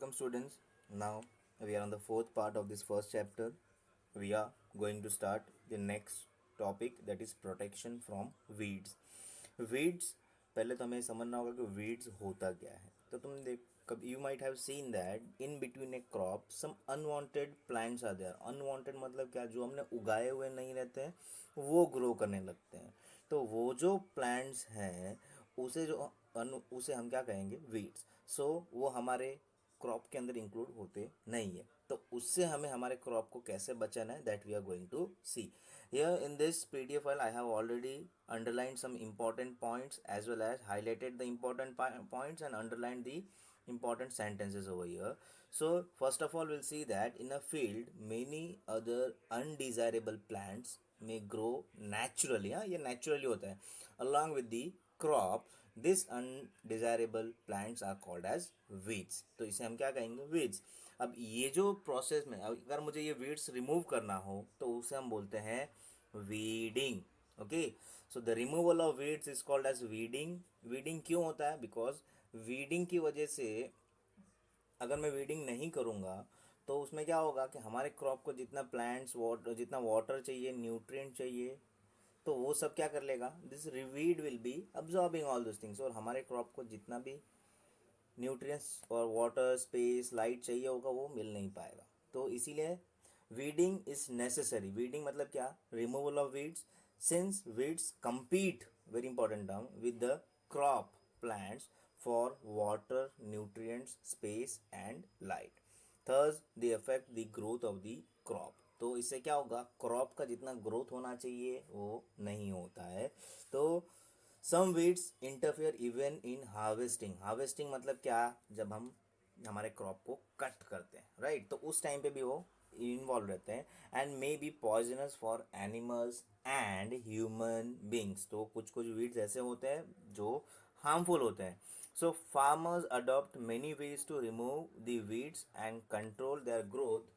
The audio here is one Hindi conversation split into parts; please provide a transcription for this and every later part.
Welcome students. Now we are on the fourth part of this first chapter. We are going to start the next topic, that is protection from weeds. Weeds, पहले तो हमें समझना होगा कि weeds होता क्या है. तो तुम देख कब you might have seen that in between a crop some unwanted plants are there. Unwanted मतलब क्या, जो हमने उगाए हुए नहीं रहते हैं वो ग्रो करने लगते हैं. तो वो जो प्लांट्स हैं उसे हम क्या कहेंगे, वीड्स. सो वो हमारे क्रॉप के अंदर इंक्लूड होते नहीं है. तो उससे हमें हमारे क्रॉप को कैसे बचाना है, that we are going to see here in this PDF file. I have already underlined some important points as well as highlighted the important points and underlined the important sentences over here. So first of all we'll see that in a field many other undesirable plants may grow naturally. हाँ, ये naturally होता है. Along with the crop, this undesirable plants are called as weeds. तो इसे हम क्या कहेंगे, weeds. अब ये जो प्रोसेस में अगर मुझे ये weeds रिमूव करना हो तो उसे हम बोलते हैं weeding. Okay, so the removal of weeds is called as weeding. weeding क्यों होता है, बिकॉज weeding की वजह से अगर मैं weeding नहीं करूँगा तो उसमें क्या होगा कि हमारे क्रॉप को जितना प्लांट्स वाटर, जितना वाटर चाहिए, न्यूट्रिएंट चाहिए, तो वो सब क्या कर लेगा, this weed will be absorbing all this things, और हमारे क्रॉप को जितना भी न्यूट्रिएंट्स और वाटर, स्पेस, लाइट चाहिए होगा वो मिल नहीं पाएगा. तो इसीलिए वीडिंग इज नेसेसरी. वीडिंग मतलब क्या, removal of weeds. Since weeds compete, very important term, with the crop plants for water, nutrients, space and light. Thus they affect the growth of the crop. तो इससे क्या होगा, क्रॉप का जितना ग्रोथ होना चाहिए वो नहीं होता है. तो some weeds interfere even in harvesting. Harvesting मतलब क्या, जब हम हमारे क्रॉप को कट करते हैं, राइट, तो उस टाइम पे भी वो इन्वॉल्व रहते हैं. And may be poisonous for animals and human beings. तो कुछ कुछ वीड्स ऐसे होते हैं जो हार्मफुल होते हैं. So farmers adopt many ways to remove the weeds and control their growth.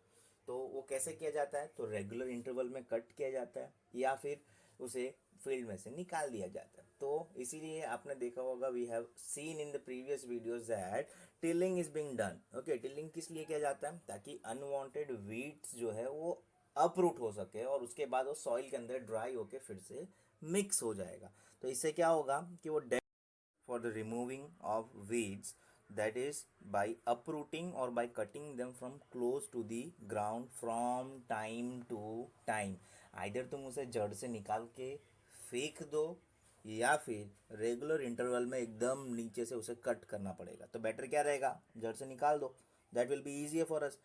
तो वो कैसे किया जाता है, तो रेगुलर इंटरवल में कट किया जाता है या फिर उसे फील्ड में से निकाल दिया जाता है. तो इसीलिए आपने देखा होगा, we have seen in the previous videos that tilling is being done. Okay, tilling किस लिए किया जाता है, ताकि अनवांटेड वीड्स जो है वो अपरूट हो सके और उसके बाद वो सॉइल के अंदर ड्राई होके फिर से मिक्स हो जाएगा. तो इससे क्या होगा कि वो for the removing of weeds, that is by uprooting or by cutting them from close to the ground from time to time. either तुम उसे जड़ से निकाल के फेंक दो या फिर रेगुलर इंटरवल में एकदम नीचे से उसे कट करना पड़ेगा. तो बेटर क्या रहेगा, जड़ से निकाल दो. That will be easier for us,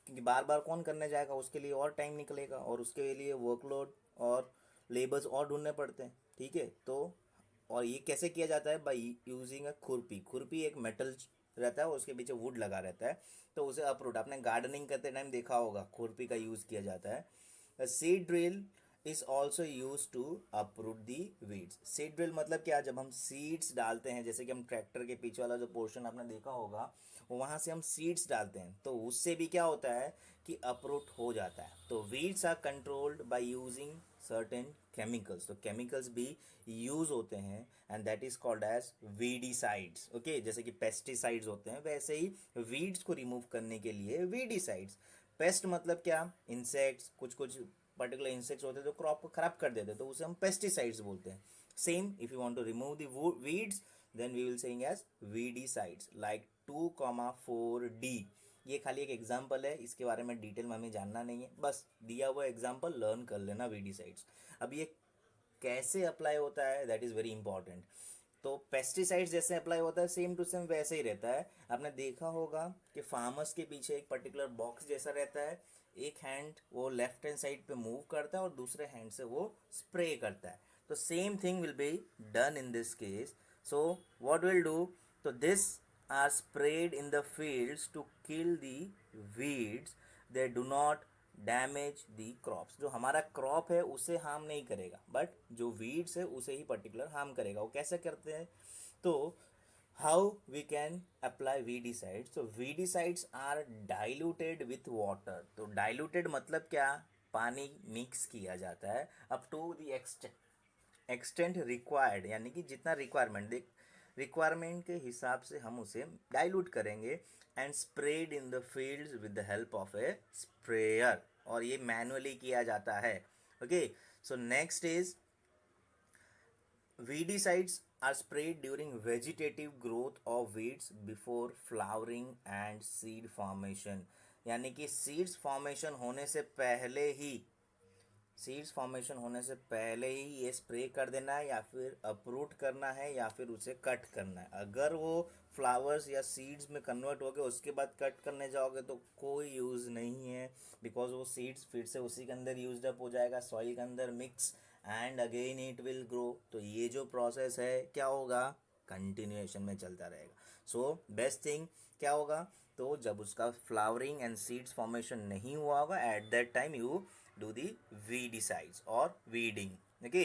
क्योंकि बार बार कौन करने जाएगा, उसके लिए और टाइम निकलेगा और उसके लिए वर्कलोड और लेबर्स और ढूंढने पड़ते हैं. ठीक है, तो और ये कैसे किया जाता है, बाई यूजिंग अ खुरपी. खुरपी एक मेटल रहता है और उसके पीछे वुड लगा रहता है. तो उसे अपरूट, आपने गार्डनिंग करते टाइम देखा होगा खुरपी का यूज़ किया जाता है. Seed drill is also use to uproot the weeds. Seed drill मतलब क्या, जब हम सीड्स डालते हैं, जैसे कि हम ट्रैक्टर के पीछे वाला जो पोर्शन आपने देखा होगा, वहाँ से हम सीड्स डालते हैं, तो उससे भी क्या होता है कि अपरूट हो जाता है. तो weeds are controlled by using certain chemicals. तो केमिकल्स भी यूज होते हैं and that is called as weedicides. Okay, जैसे कि पेस्टिसाइड्स होते हैं, वैसे ही वीड्स को रिमूव करने के लिए वीडीसाइड्स. पेस्ट मतलब क्या, इंसेक्ट्स, कुछ कुछ पर्टिकुलर इंसेक्ट्स होते हैं जो क्रॉप को खराब कर देते हैं, तो उसे हम पेस्टिसाइड्स बोलते हैं. Same if you want to remove the weeds, then we will saying as weedicides like 2,4D. ये खाली एक एग्जाम्पल है, इसके बारे में डिटेल में हमें जानना नहीं है, बस दिया हुआ एग्जाम्पल लर्न कर लेना, वीडीसाइड्स. अब ये कैसे अप्लाई होता है, दैट इज़ वेरी इंपॉर्टेंट. तो पेस्टिसाइड्स जैसे अप्लाई होता है, सेम टू सेम वैसे ही रहता है. आपने देखा होगा कि फार्मर्स के पीछे एक पर्टिकुलर बॉक्स जैसा रहता है, एक हैंड वो लेफ्ट हैंड साइड पे मूव करता है और दूसरे हैंड से वो स्प्रे करता है. तो same thing will be done in this case. So what will do, तो this are spread in the fields to kill the weeds. They do not damage the crops. जो हमारा क्रॉप है उसे हार्म नहीं करेगा, बट जो वीड्स है उसे ही पर्टिकुलर हार्म करेगा. वो कैसे करते हैं, तो how we can apply weedicides. तो weedicides are diluted with water. तो डाइल्यूटेड मतलब क्या, पानी मिक्स किया जाता है up to the extent required, यानी कि जितना रिक्वायरमेंट. देख, रिक्वायरमेंट के हिसाब से हम उसे डाइल्यूट करेंगे and spread in the fields with the help of A sprayer, और ये मैनुअली किया जाता है. Okay, so next is weedicides are sprayed during vegetative growth of weeds before flowering and seed formation. यानी कि सीड्स फॉर्मेशन होने से पहले ही, सीड्स फॉर्मेशन होने से पहले ही ये स्प्रे कर देना है, या फिर अप्रूट करना है, या फिर उसे कट करना है. अगर वो फ्लावर्स या सीड्स में कन्वर्ट हो गए उसके बाद कट करने जाओगे तो कोई यूज़ नहीं है, बिकॉज वो सीड्स फिर से उसी के अंदर यूज अप हो जाएगा, सॉइल के अंदर mix, and again it will grow. तो ये जो प्रोसेस है क्या होगा, कंटिन्यूएशन में चलता रहेगा. सो बेस्ट थिंग क्या होगा, तो जब उसका फ्लावरिंग एंड सीड्स फॉर्मेशन नहीं हुआ होगा, eight that time you do the weedicides or weeding. Okay,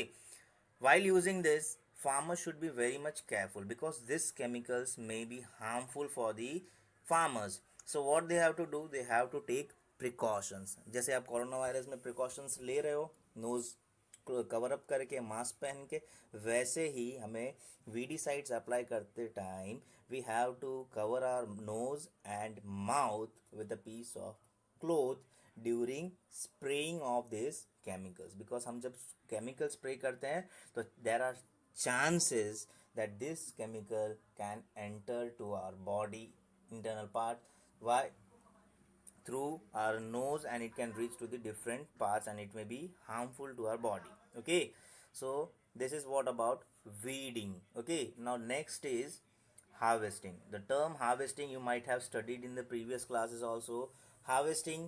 while using this, farmers should be very much careful because these chemicals may be harmful for the farmers. So what they have to do, they have to take precautions. जैसे आप कोरोना वायरस में प्रिकॉशंस ले रहे हो, नोज कवर अप करके, मास्क पहन के, वैसे ही हमें वीडीसाइड्स अप्लाई करते time we have to cover our nose and mouth with a piece of cloth during spraying of this chemicals, because हम जब केमिकल स्प्रे करते हैं तो there are chances that this chemical can enter to our body internal part via through our nose, and it can reach to the different parts and it may be harmful to our body. Okay, so this is what about weeding. Okay, now next is harvesting. The term harvesting you might have studied in the previous classes also. Harvesting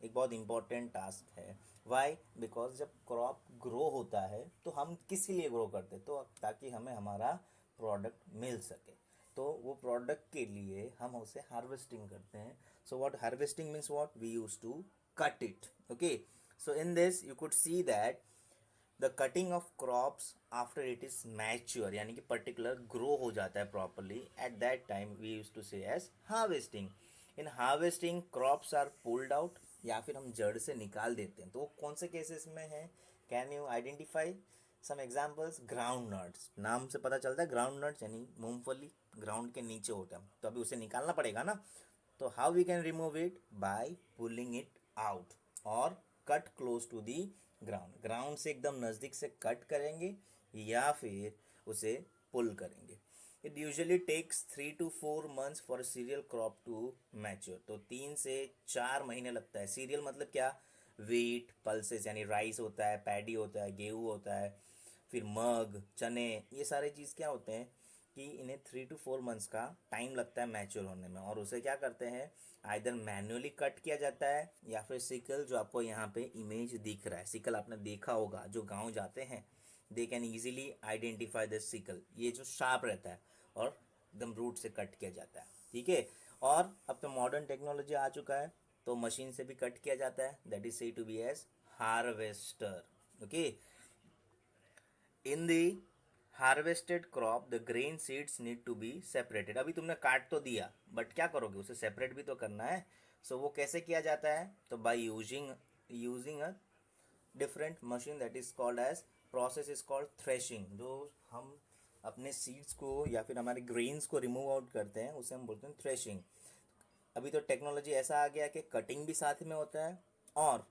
एक बहुत इंपॉर्टेंट टास्क है. वाई, बिकॉज जब क्रॉप ग्रो होता है तो हम किस लिए ग्रो करते हैं, तो ताकि हमें हमारा प्रोडक्ट मिल सके, तो वो प्रोडक्ट के लिए हम उसे हार्वेस्टिंग करते हैं. So what harvesting means, what we use to cut it. Okay, so in this you could see that the cutting of crops after it is mature, यानी कि पर्टिकुलर ग्रो हो जाता है properly, at that time we use to say as harvesting. In harvesting crops are pulled out, या फिर हम जड़ से निकाल देते हैं. तो वो कौन से केसेस में है, can you identify some examples? Ground nuts, नाम से पता चलता है ग्राउंड नट्स यानी मूंगफली ग्राउंड के नीचे होता है, तो अभी उसे निकालना पड़ेगा ना. तो how we can remove it, by pulling it out और cut close to the ground. Ground से एकदम नज़दीक से कट करेंगे या फिर उसे पुल करेंगे. It usually takes 3 to 4 months for cereal crop to mature. तो 3 से 4 महीने लगता है. सीरियल मतलब क्या, वीट, पल्सेस यानी राइस होता है, पैडी होता है, गेहूँ होता है, फिर मग, चने, ये सारे चीज़ क्या होते हैं कि इन्हें 3 to 4 months का टाइम लगता है मैच्योर होने में. और उसे क्या करते हैं, आइदर मैन्युअली कट किया जाता है या फिर सिकल, जो आपको यहाँ पे इमेज दिख रहा है, सिकल आपने देखा होगा, जो गांव जाते हैं they can easily identify the sickle, ये जो शार्प रहता है और एकदम रूट से कट किया जाता है. ठीक है, और अब तो मॉडर्न टेक्नोलॉजी आ चुका है तो मशीन से भी कट किया जाता है, that is said to be as harvester. Okay, in the harvested crop the grain seeds need to be separated. अभी तुमने काट तो दिया बट क्या करोगे, उसे सेपरेट भी तो करना है. सो वो कैसे किया जाता है, तो by using a different machine that is called as, process is called threshing. जो हम अपने सीड्स को या फिर हमारे ग्रेन्स को रिमूव आउट करते हैं उसे हम बोलते हैं थ्रेशिंग. अभी तो टेक्नोलॉजी ऐसा आ गया कि कटिंग भी साथ में होता है और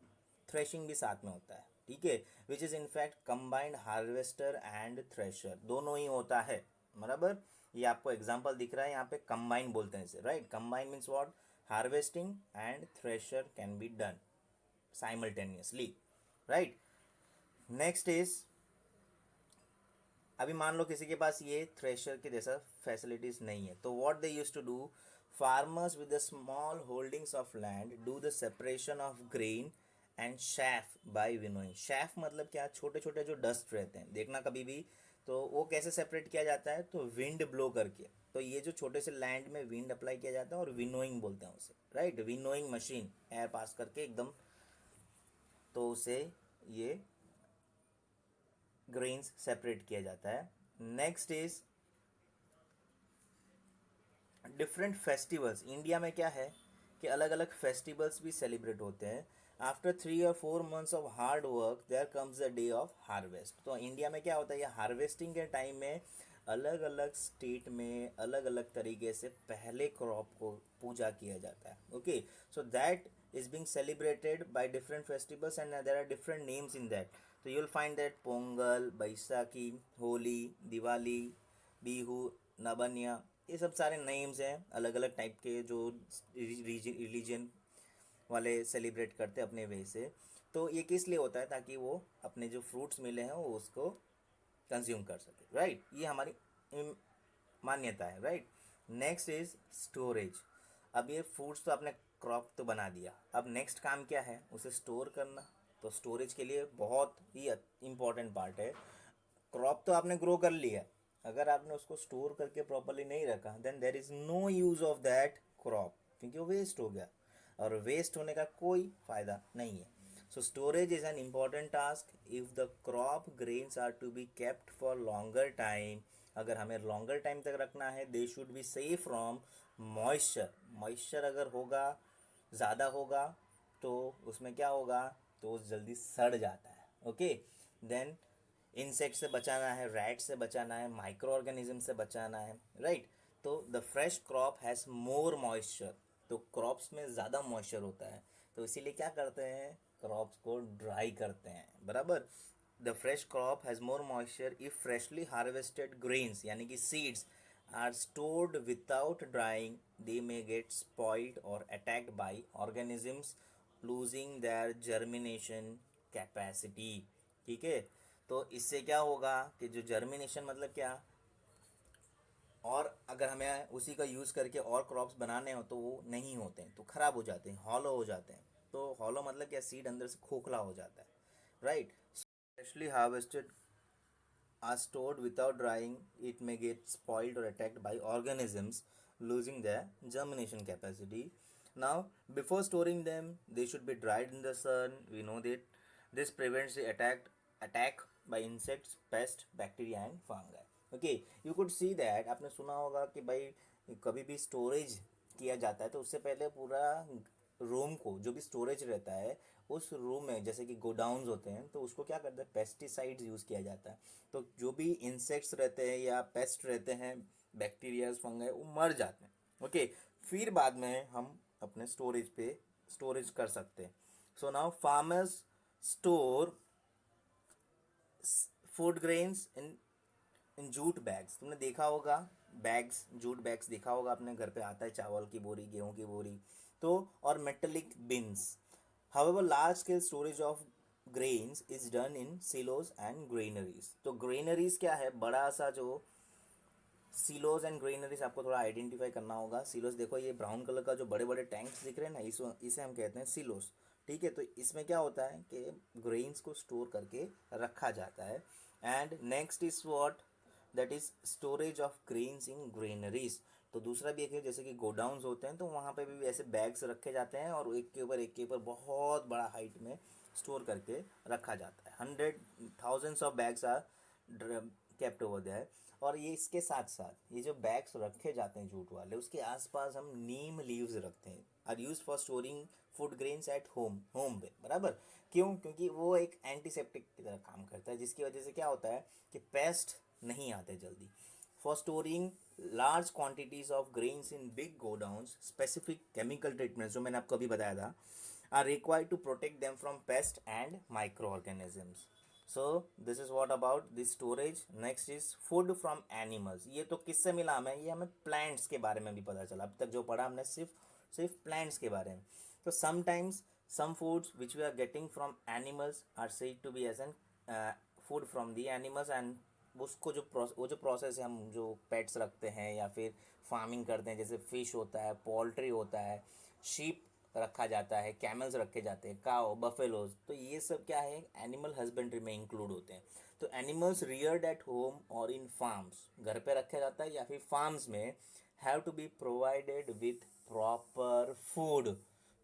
थ्रेशिंग भी साथ में होता है. ठीक है, which is in fact combined harvester and thresher, दोनों ही होता है. बराबर, ये आपको एग्जांपल दिख रहा है यहाँ पे, कंबाइन बोलते हैं इसे, right. Combine means what, harvesting and thresher can be done simultaneously, right. Next is, अभी मान लो किसी के पास ये थ्रेशर के जैसा फैसिलिटीज नहीं है, तो what they use to do, farmers with the small holdings of land do the separation of grain and chaff by winnowing. Chaff मतलब क्या, छोटे छोटे जो डस्ट रहते हैं, देखना कभी भी, तो वो कैसे सेपरेट किया जाता है, तो विंड ब्लो करके. तो ये जो छोटे से लैंड में विंड अप्लाई किया जाता है और विनोइंग बोलते हैं उसे, right. Winnowing machine, air pass करके एकदम, तो उसे ये ग्रेन्स सेपरेट किया जाता है. Next is different festivals. India में क्या है कि अलग अलग फेस्टिवल्स भी सेलिब्रेट होते हैं. After 3 or 4 months of hard work there comes the day of harvest. तो इंडिया में क्या होता है, ये हार्वेस्टिंग के टाइम में अलग अलग स्टेट में अलग अलग तरीके से पहले क्रॉप को पूजा किया जाता है. Okay, so that is being celebrated by different festivals and there are different names in that. So you'll find that Pongal, Baisakhi, Holi, Diwali, Bihu, Nabanya, ये सब सारे नेम्स हैं अलग अलग टाइप के जो रिलीजन वाले सेलिब्रेट करते हैं अपने वे से. तो ये किस लिए होता है? ताकि वो अपने जो फ्रूट्स मिले हैं वो उसको कंज्यूम कर सके, राइट. ये हमारी मान्यता है, राइट. Next is storage. अब ये फूड्स तो आपने क्रॉप तो बना दिया, अब नेक्स्ट काम क्या है? उसे स्टोर करना. तो स्टोरेज के लिए बहुत ही इम्पॉर्टेंट पार्ट है. क्रॉप तो आपने ग्रो कर लिया, अगर आपने उसको स्टोर करके प्रॉपरली नहीं रखा then there is no use of that crop, क्योंकि वो वेस्ट हो गया और वेस्ट होने का कोई फ़ायदा नहीं है. So storage is an important task. If the crop grains are to be kept for longer time, अगर हमें लॉन्गर टाइम तक रखना है, they should be safe from moisture. Moisture अगर होगा, ज़्यादा होगा, तो उसमें क्या होगा? तो वो जल्दी सड़ जाता है. ओके, देन इंसेक्ट से बचाना है, रैट से बचाना है, माइक्रो ऑर्गेनिज्म से बचाना है, राइट. तो the fresh crop has more moisture. तो क्रॉप्स में ज़्यादा मॉइस्चर होता है, तो इसीलिए क्या करते हैं? क्रॉप्स को ड्राई करते हैं, बराबर. The fresh crop has more moisture if freshly harvested grains यानी कि seeds are stored without drying, they may get spoiled or attacked by organisms, losing their germination capacity. ठीक है, तो इससे क्या होगा कि जो जर्मिनेशन मतलब क्या, और अगर हमें उसी का यूज़ करके और क्रॉप्स बनाने हो तो वो नहीं होते हैं, तो ख़राब हो जाते हैं, हॉलो हो जाते हैं. तो हॉलो मतलब क्या? सीड अंदर से खोखला हो जाता है, right. Freshly harvested are stored without drying, it may get spoiled or attacked by organisms, losing their germination capacity. Now, before storing them, they should be dried in the sun. We know that this prevents the attack by insects, pests, bacteria and fungi. Okay, you could see that. आपने सुना होगा कि भाई कभी भी स्टोरेज किया जाता है तो उससे पहले पूरा रूम को, जो भी स्टोरेज रहता है उस रूम में, जैसे कि गोडाउन्स होते हैं, तो उसको क्या करते हैं? पेस्टिसाइड्स यूज़ किया जाता है. तो जो भी इंसेक्ट्स रहते हैं या पेस्ट रहते हैं, बैक्टीरियाज, फंगाई, वो मर जाते हैं. ओके, फिर बाद में हम अपने स्टोरेज पे स्टोरेज कर सकते हैं. So now farmers store food grains in jute bags. तुमने देखा होगा बैग्स, जूट बैग्स देखा होगा अपने घर पे आता है, चावल की बोरी, गेहूं की बोरी, तो और metallic beans. However, large scale storage of grains is done in silos and granaries. तो granaries क्या है? बड़ा सा जो silos and granaries आपको थोड़ा आइडेंटिफाई करना होगा. silos देखो, ये ब्राउन कलर का जो बड़े बड़े टैंक्स दिख रहे हैं ना, इसे हम कहते हैं silos. ठीक है, तो इसमें क्या होता है कि ग्रेन्स को स्टोर करके रखा जाता है. And next is what? That is storage of grains in granaries. तो दूसरा भी एक है, जैसे कि गोडाउन्स होते हैं, तो वहाँ पे भी ऐसे बैग्स रखे जाते हैं और एक के ऊपर बहुत बड़ा हाइट में स्टोर करके रखा जाता है. 100,000 of bags are kept over there. और ये इसके साथ साथ ये जो बैग्स रखे जाते हैं जूट वाले, उसके आसपास हम नीम लीव्स रखते हैं. Are use for storing food grains at home पे, बराबर. क्यों? क्योंकि वो एक एंटीसेप्टिक की तरह काम करता है, जिसकी वजह से क्या होता है कि पेस्ट नहीं आते जल्दी. For storing large quantities of grains in big godowns, specific chemical treatments जो मैंने आपको अभी बताया था are required to protect them from pests and microorganisms. So this is what about the storage. Next is food from animals. ये तो किससे मिला हमें? ये हमें plants के बारे में भी पता चला. अब तक जो पढ़ा हमने सिर्फ plants के बारे में. तो sometimes some foods which we are getting from animals are said to be as an food from the animals. and उसको वो जो प्रोसेस है, हम जो पेट्स रखते हैं या फिर फार्मिंग करते हैं, जैसे फिश होता है, पोल्ट्री होता है, शीप रखा जाता है, कैमल्स रखे जाते हैं, काओ, बफेलोज, तो ये सब क्या है? एनिमल हस्बेंड्री में इंक्लूड होते हैं. तो एनिमल्स रियर्ड एट होम और इन फार्म्स, घर पे रखा जाता है या फिर फार्म्स में, have to be provided with proper food.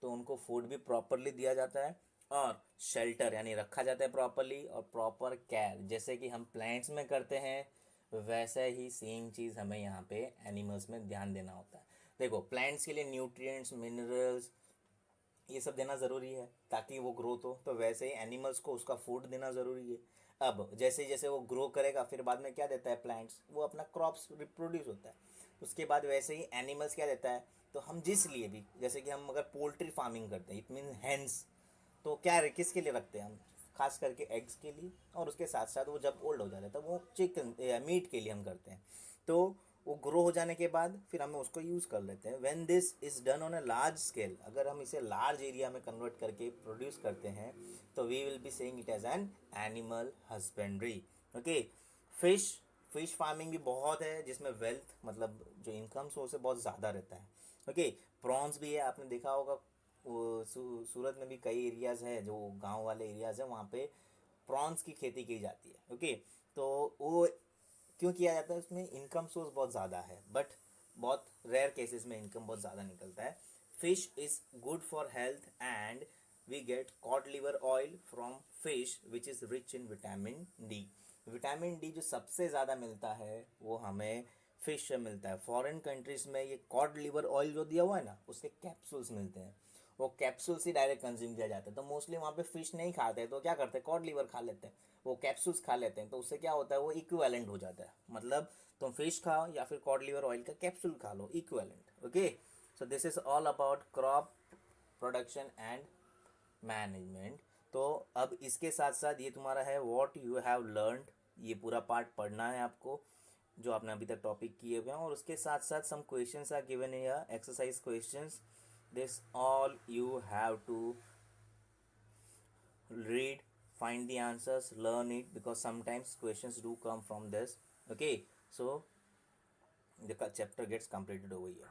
तो उनको फूड भी प्रॉपरली दिया जाता है और शेल्टर यानी रखा जाता है प्रॉपरली, और प्रॉपर केयर जैसे कि हम प्लांट्स में करते हैं वैसा ही सेम चीज़ हमें यहाँ पे एनिमल्स में ध्यान देना होता है. देखो, प्लांट्स के लिए न्यूट्रिएंट्स, मिनरल्स, ये सब देना ज़रूरी है ताकि वो ग्रोथ हो, तो वैसे ही एनिमल्स को उसका फूड देना ज़रूरी है. अब जैसे जैसे वो ग्रो करेगा फिर बाद में क्या देता है प्लांट्स, वो अपना क्रॉप्स रिप्रोड्यूस होता है। उसके बाद वैसे ही एनिमल्स क्या देता है, तो हम जिस लिए भी, जैसे कि हम अगर पोल्ट्री फार्मिंग करते हैं, इट मीन हैंस, तो क्या किसके लिए रखते हैं हम, खास करके एग्स के लिए, और उसके साथ साथ वो जब ओल्ड हो जाता है तब वो चिकन मीट के लिए हम करते हैं। तो वो ग्रो हो जाने के बाद फिर हमें उसको यूज़ कर लेते हैं। When this is done on a large scale, अगर हम इसे लार्ज एरिया में कन्वर्ट करके प्रोड्यूस करते हैं तो we will be saying it as an animal husbandry. Okay, fish fish farming भी बहुत है जिसमें वेल्थ मतलब जो इनकम सोर्स है बहुत ज़्यादा रहता है। ओके, प्रॉन्स भी है, आपने देखा होगा वो सूरत में भी कई एरियाज़ है जो गांव वाले एरियाज़ हैं वहाँ पे प्रॉन्स की खेती की जाती है। ओके, तो वो क्यों किया जाता है, उसमें इनकम सोर्स बहुत ज़्यादा है, बट बहुत रेयर केसेस में इनकम बहुत ज़्यादा निकलता है। Fish is good for health and we get cod liver oil from fish which is rich in vitamin D. Vitamin D जो सबसे ज़्यादा मिलता है वो हमें फिश से मिलता है। फॉरेन कंट्रीज़ में ये कॉड लिवर ऑयल जो दिया हुआ है ना, उसके कैप्सूल्स मिलते हैं, वो कैप्सूल्स ही डायरेक्ट कंज्यूम किया जाता है। तो मोस्टली वहाँ पे फिश नहीं खाते हैं तो क्या करते हैं, कॉड लिवर खा लेते हैं, वो कैप्सूल्स खा लेते हैं। तो उससे क्या होता है, वो इक्विवेलेंट हो जाता है, मतलब तुम फिश खाओ या फिर कॉड लिवर ऑयल का कैप्सूल खा लो, equivalent. Okay, so this is all about crop production and management. तो अब इसके साथ साथ ये तुम्हारा है व्हाट यू हैव लर्नड, ये पूरा पार्ट पढ़ना है आपको जो आपने अभी तक टॉपिक किए हुए हैं, और उसके साथ साथ some questions are given here, exercise questions, this all you have to read, find the answers, learn it, because sometimes questions do come from this. Okay, so the chapter gets completed over here.